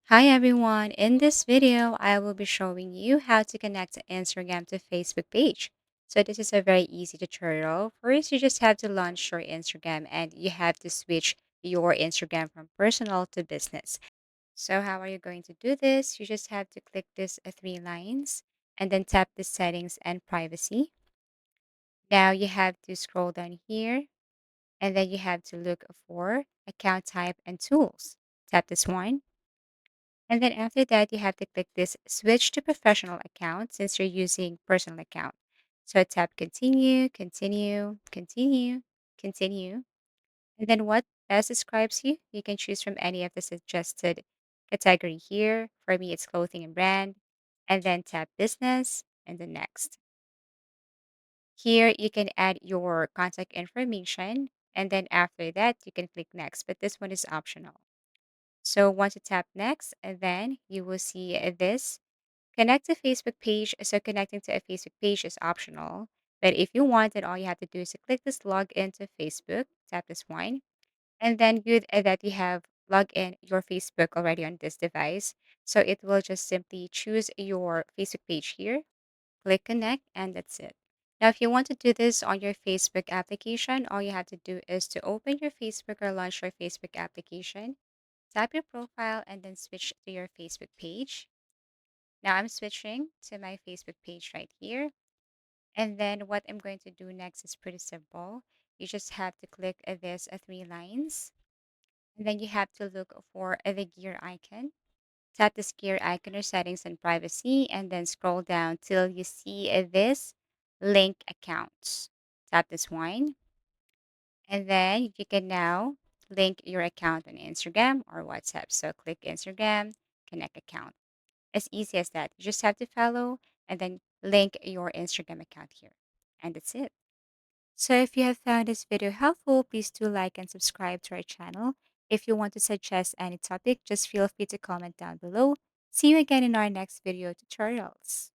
Hi everyone, in this video I will be showing you how to connect Instagram to Facebook page. So this is a very easy tutorial. First, you just have to launch your Instagram and you have to switch your Instagram from personal to business. So how are you going to do this? You just have to click this three lines and then tap the settings and privacy. Now you have to scroll down here and then you have to look for account type and tools. Tap this one. And then after that, you have to click this switch to professional account since you're using personal account. So tap continue, continue, continue, continue. And then what best describes you, you can choose from any of the suggested category here. For me, it's clothing and brand. And then tap business and then next. Here, you can add your contact information. And then after that, you can click next, but this one is optional. So once you tap next, and then you will see this connect to Facebook page. So connecting to a Facebook page is optional. But if you want it, all you have to do is to click this log into Facebook, tap this one, and then good that you have logged in your Facebook already on this device. So it will just simply choose your Facebook page here, click connect, and that's it. Now, if you want to do this on your Facebook application, all you have to do is to open your Facebook or launch your Facebook application, tap your profile, and then switch to your Facebook page. Now I'm switching to my Facebook page right here. And then what I'm going to do next is pretty simple. You just have to click this three lines. And then you have to look for the gear icon. Tap this gear icon or settings and privacy. And then scroll down till you see this link accounts. Tap this one. And then you can now link your account on Instagram or WhatsApp. So click Instagram, connect account. As easy as that. You just have to follow and then link your Instagram account here. And that's it. So if you have found this video helpful, please do like and subscribe to our channel. If you want to suggest any topic, just feel free to comment down below. See you again in our next video tutorials.